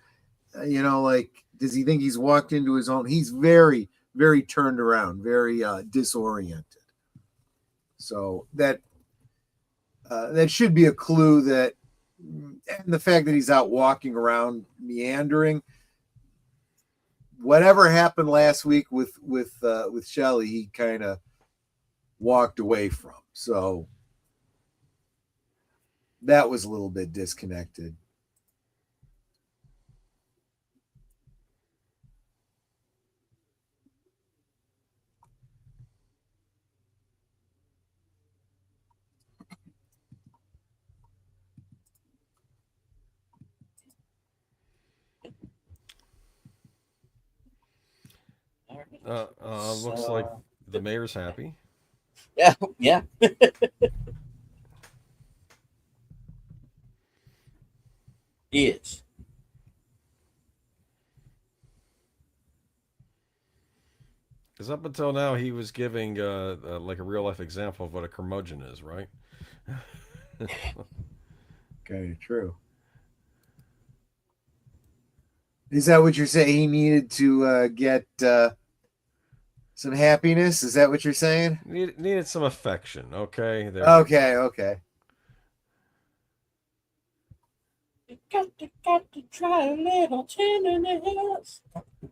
Like, does he think he's walked into his own? He's very, very turned around, very disoriented. So that should be a clue that, and the fact that he's out walking around meandering. Whatever happened last week with Shelly, he kind of walked away from. So that was a little bit disconnected. Looks like the mayor's happy. Yeah, yeah. He is. Because up until now, he was giving like a real life example of what a curmudgeon is, right? Kind of true. Is that what you're saying? He needed to get some happiness? Is that what you're saying? Needed some affection. Okay. There Okay. You got to try a little tenderness.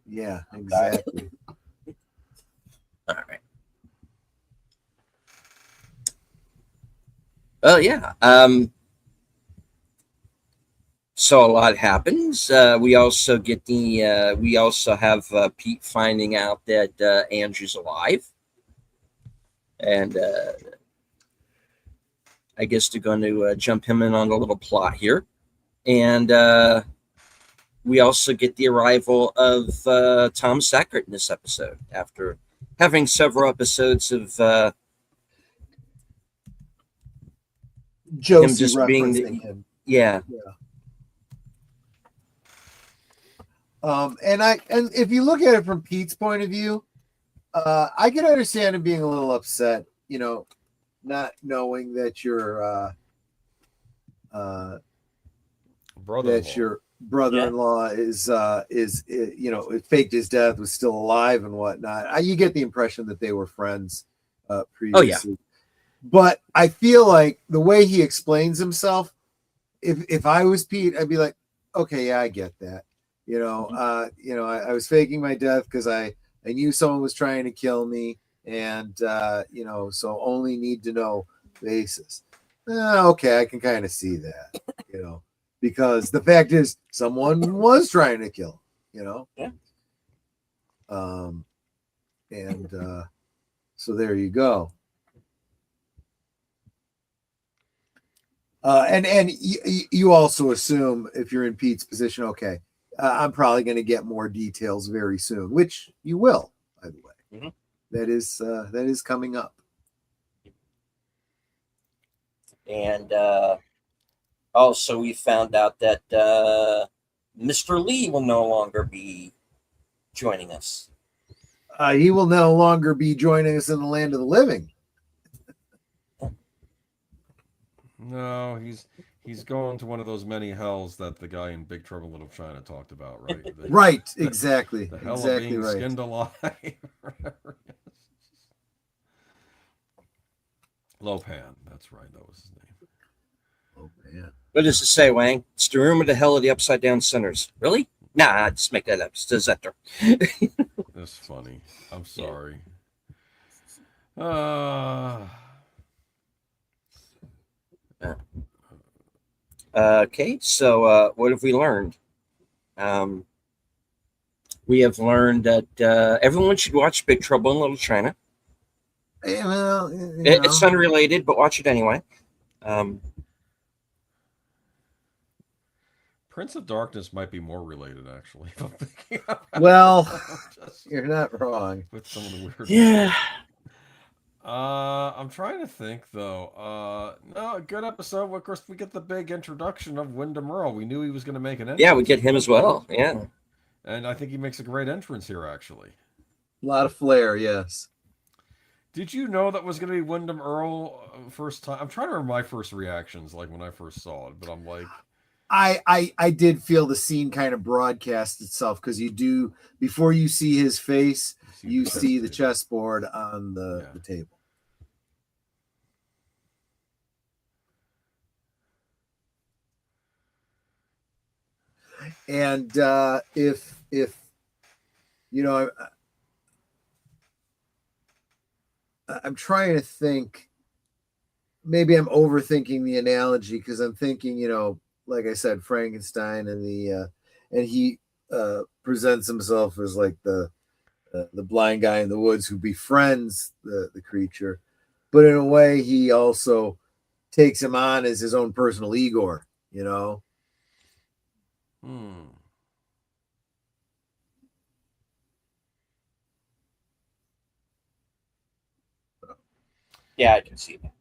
Yeah, exactly. All right. Well, yeah. So a lot happens. We also get we also have Pete finding out that Andrew's alive, and I guess they're going to jump him in on a little plot here, and we also get the arrival of Tom Sackert in this episode after having several episodes of Josie just being referencing him. yeah. And if you look at it from Pete's point of view, I can understand him being a little upset, not knowing that your brother-in-law is faked his death, was still alive and whatnot. You get the impression that they were friends previously. Oh, yeah. But I feel like the way he explains himself, if I was Pete, I'd be like, okay, yeah, I get that. I was faking my death because I knew someone was trying to kill me, and so only need to know basis. Okay, I can kind of see that, because the fact is someone was trying to kill, Yeah. And so there you go. And you also assume, if you're in Pete's position, okay, I'm probably going to get more details very soon, which you will, by the way. Mm-hmm. That is coming up. And also, we found out that Mr. Lee will no longer be joining us. He will no longer be joining us in the land of the living. No, he's going to one of those many hells that the guy in Big Trouble in Little China talked about, right? Right, exactly. The hell exactly of being right. skinned alive. Lopan, that's right, that was his name. Lopan. What does it say, Wang? It's the room of the hell of the upside down sinners. Really? Nah, just make that up. It's Deserter. That's funny. I'm sorry. Okay, so what have we learned? We have learned that everyone should watch Big Trouble in Little China. Well, It's unrelated, but watch it anyway. Prince of Darkness might be more related, actually. Well, you're not wrong. With some of the weird. Yeah. I'm trying to think though. No, a good episode. Of course, we get the big introduction of Windom Earle. We knew he was going to make an entrance. Yeah, we get him as well. Yeah. And I think he makes a great entrance here, actually. A lot of flair, yes. Did you know that was going to be Windom Earle first time? I'm trying to remember my first reactions, like when I first saw it, but I'm like, I did feel the scene kind of broadcast itself, because you do, before you see his face, you see the chessboard on the table. And if I'm trying to think, maybe I'm overthinking the analogy, because I'm thinking, like I said, Frankenstein, and and he presents himself as like the blind guy in the woods who befriends the creature, but in a way he also takes him on as his own personal Igor, Yeah, I can see that.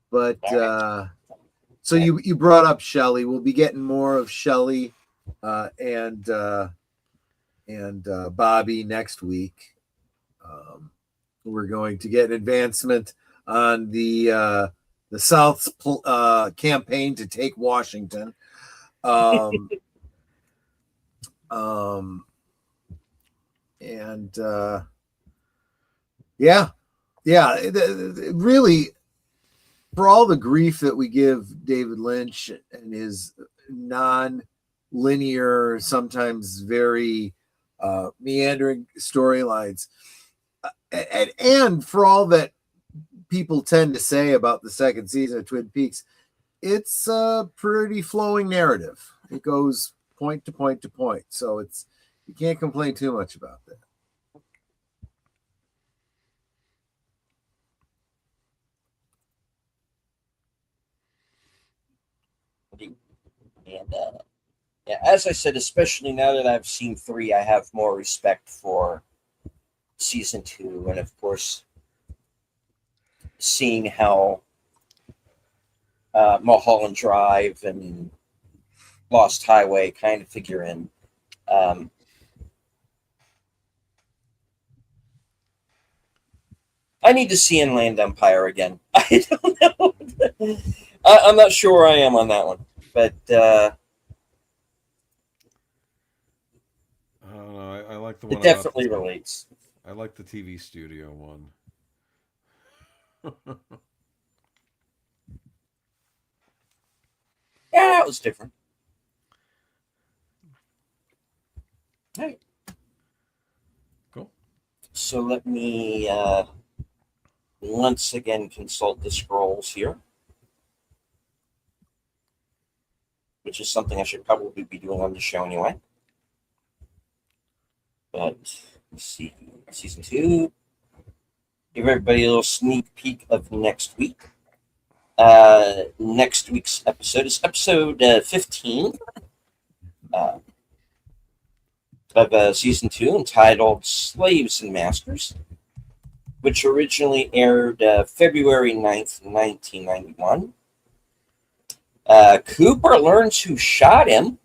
But so you brought up Shelly. We'll be getting more of Shelly and Bobby next week. We're going to get an advancement on the South's campaign to take Washington. Really, for all the grief that we give David Lynch and his non-linear, sometimes very meandering storylines, and for all that people tend to say about the second season of Twin Peaks, it's a pretty flowing narrative. It goes point to point to point, so you can't complain too much about that. And yeah, as I said, especially now that I've seen 3, I have more respect for season 2, and of course, seeing how Mulholland Drive and Lost Highway kind of figure in. I need to see Inland Empire again. I don't know. I'm not sure where I am on that one, but I don't know. I like the one. it definitely relates. I like the TV studio one. Yeah, it was different. All right. Cool. So let me once again consult the scrolls here, which is something I should probably be doing on the show anyway. But let's see, season 2. Give everybody a little sneak peek of next week. Next week's episode is episode 15 of season 2, entitled Slaves and Masters, which originally aired February 9th, 1991. Cooper learns who shot him.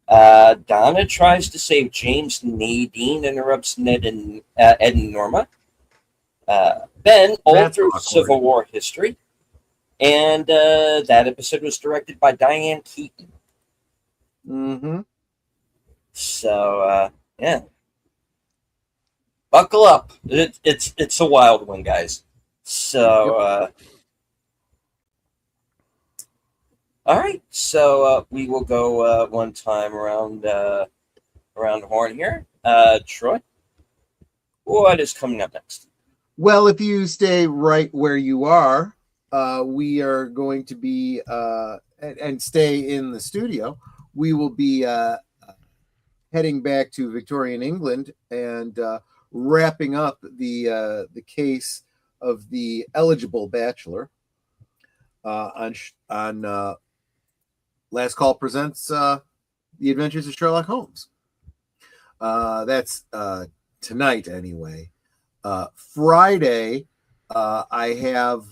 Donna tries to save James. Nadine interrupts Ed and Norma. Ben, all through Civil War history. And that episode was directed by Diane Keaton. Mm-hmm. So, yeah. Buckle up. It's a wild one, guys. So, all right. So we will go one time around the horn here. Troy, what is coming up next? Well, if you stay right where you are, we are going to be and stay in the studio. We will be heading back to Victorian England and wrapping up the case of the eligible bachelor on Last Call Presents The Adventures of Sherlock Holmes. That's tonight anyway. Friday, I have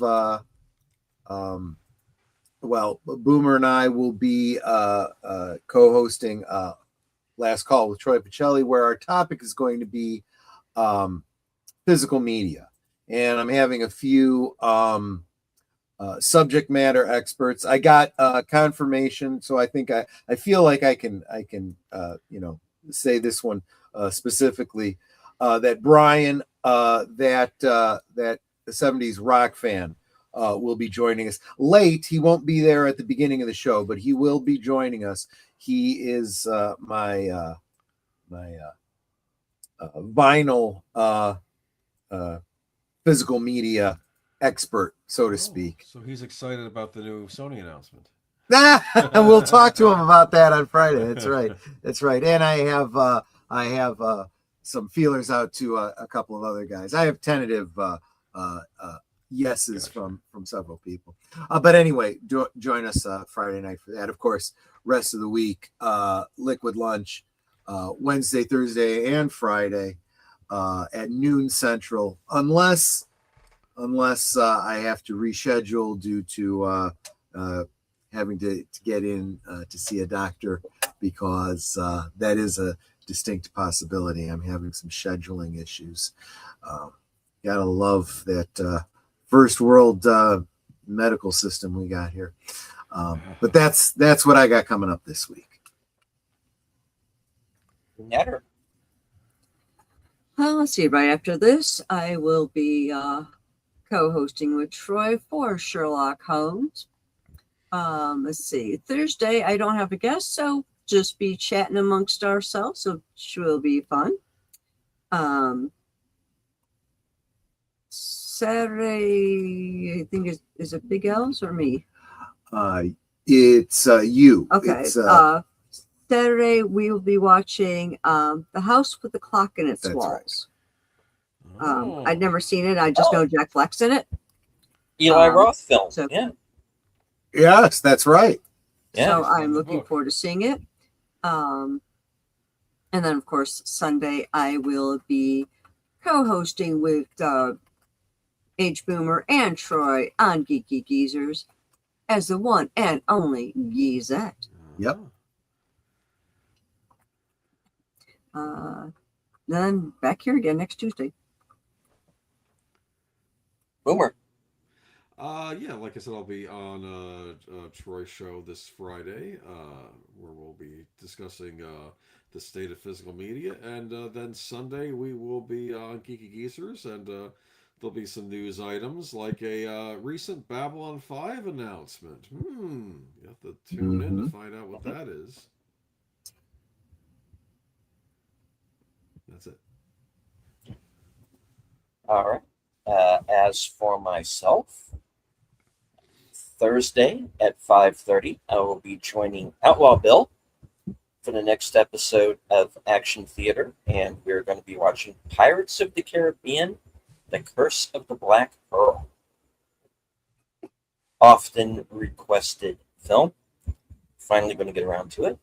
Boomer and I will be co-hosting Last Call with Troy Pacelli, where our topic is going to be physical media, and I'm having a few subject matter experts. I got confirmation, so I think I feel like I can say this one specifically, that Brian, that the 70s rock fan, will be joining us late. He won't be there at the beginning of the show, but he will be joining us. He is my vinyl physical media expert, so to speak. So he's excited about the new Sony announcement. We'll talk to him about that on Friday. That's right. That's right. And I have some feelers out to a couple of other guys. I have tentative yeses from several people. But anyway, join us Friday night for that. Of course, rest of the week, Liquid Lunch, Wednesday, Thursday, and Friday at noon Central, unless I have to reschedule due to having to get in to see a doctor, because that is a distinct possibility. I'm having some scheduling issues. Gotta love that first world medical system we got here. But that's what I got coming up this week. Netter. Well, let's see. Right after this, I will be co-hosting with Troy for Sherlock Holmes. Let's see. Thursday, I don't have a guest, so just be chatting amongst ourselves, so it will be fun. Saturday, I think is it Big L's or me? It's you. Okay. It's, Saturday we will be watching The House with the Clock in Its That's Walls. Oh. I'd never seen it. I just know Jack Black's in it. Eli Roth film. so- Yeah. yes, that's right. Yeah. So Based on I'm the looking book. forward to seeing it. And then, of course, Sunday I will be co-hosting with Age Boomer and Troy on Geeky Geezers as the one and only Geezette. Yep. Then back here again next Tuesday. Boomer. Yeah, like I said, I'll be on Troy's show this Friday, where we'll be discussing the state of physical media, and then Sunday we will be on Geeky Geezers, and there'll be some news items like a recent Babylon 5 announcement. You have to tune in to find out what that is. That's it. All right. As for myself, Thursday at 5:30, I will be joining Outlaw Bill for the next episode of Action Theater, and we're going to be watching Pirates of the Caribbean: The Curse of the Black Pearl. Often requested film. Finally going to get around to it.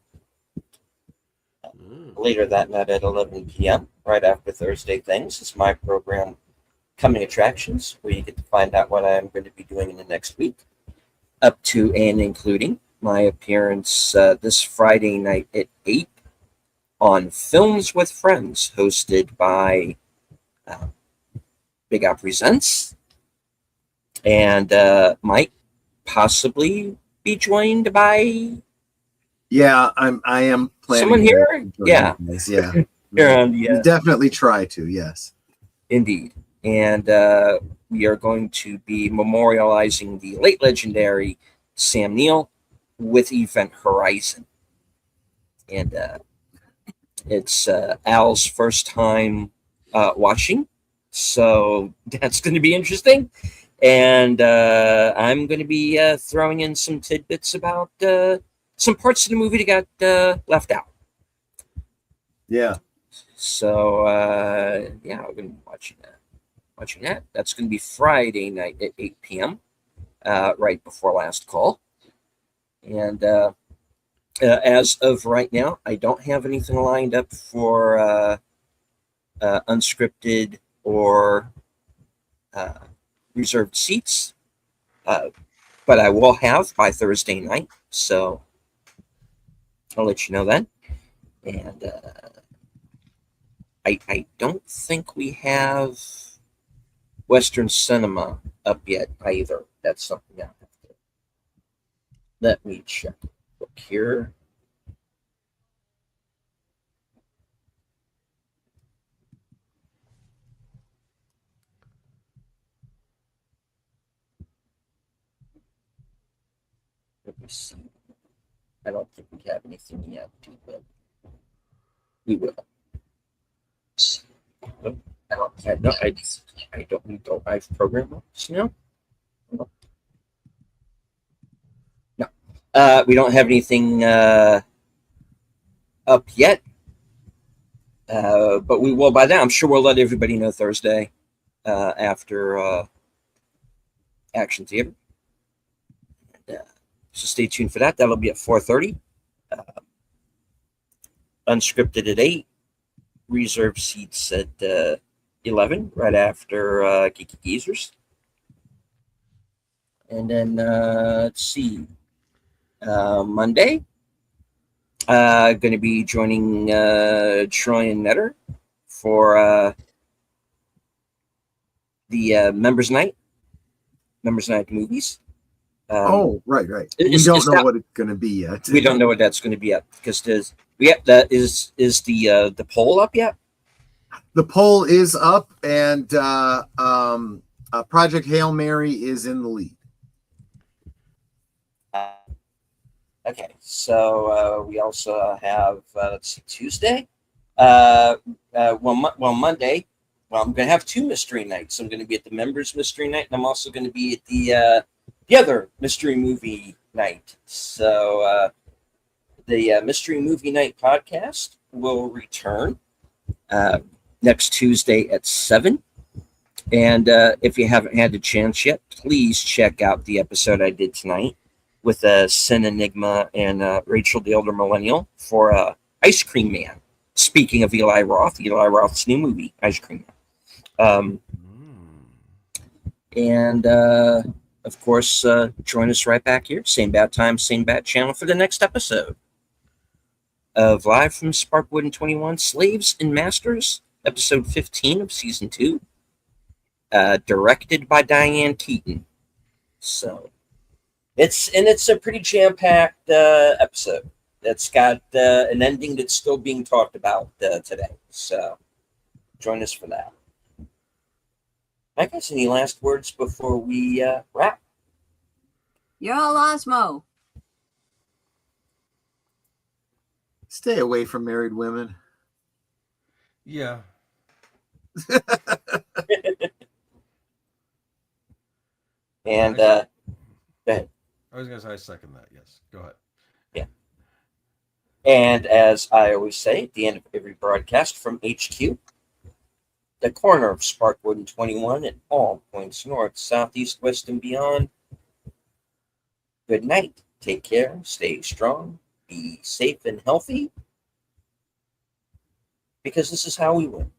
Later that night at 11 p.m., right after Thursday Things, is my program, Coming Attractions, where you get to find out what I'm going to be doing in the next week, up to and including my appearance this Friday night at 8 on Films with Friends, hosted by Big Al Presents, and might possibly be joined by Yeah, I am planning. someone to here. join Yeah, you guys, yeah. here on the We definitely try to. Yes. Indeed. And we are going to be memorializing the late legendary Sam Neill with Event Horizon. And it's Al's first time watching, so that's going to be interesting. And I'm going to be throwing in some tidbits about some parts of the movie that got left out. Yeah. So yeah, we're going to be watching that. That's going to be Friday night at 8 p.m. Right before last call. And as of right now, I don't have anything lined up for unscripted or reserved seats, but I will have by Thursday night. So I'll let you know then. And I don't think we have Western cinema up yet either. That's something I have to let me check. Look here. Let me see. I don't think we have anything yet, but we will. I don't need to live program ops, no. We don't have anything up yet, but we will by then. I'm sure we'll let everybody know Thursday after Action Theater. And, so stay tuned for that. That'll be at 4:30. Unscripted at 8. Reserved seats at 11, right after Geeky Geezers. And then, let's see, Monday, going to be joining Troy and Netter for the Members Night movies. Right. We is don't know that- what it's going to be yet. We don't know what that's going to be yet, because is the poll up yet? The poll is up, and Project Hail Mary is in the lead. Okay, so we also have let's see, Tuesday. Monday. Well, I'm going to have two mystery nights. I'm going to be at the members mystery night, and I'm also going to be at the other mystery movie night. So the mystery movie night podcast will return next Tuesday at 7. And if you haven't had the chance yet, please check out the episode I did tonight with Sin Enigma and Rachel the Elder Millennial for Ice Cream Man. Speaking of Eli Roth's new movie, Ice Cream Man. And of course, join us right back here, same bad time, same bad channel for the next episode of Live from Sparkwood and 21, Slaves and Masters, episode 15 of season 2, directed by Diane Keaton. So it's a pretty jam-packed episode that's got an ending that's still being talked about today. So join us for that. I guess any last words before we wrap? Y'all Osmo. Stay away from married women. Yeah. And go ahead. I was going to say I second that. Yes. Go ahead. Yeah. And as I always say at the end of every broadcast from HQ, the corner of Sparkwood and 21 at all points north, south, east, west, and beyond. Good night. Take care. Stay strong. Be safe and healthy. Because this is how we win.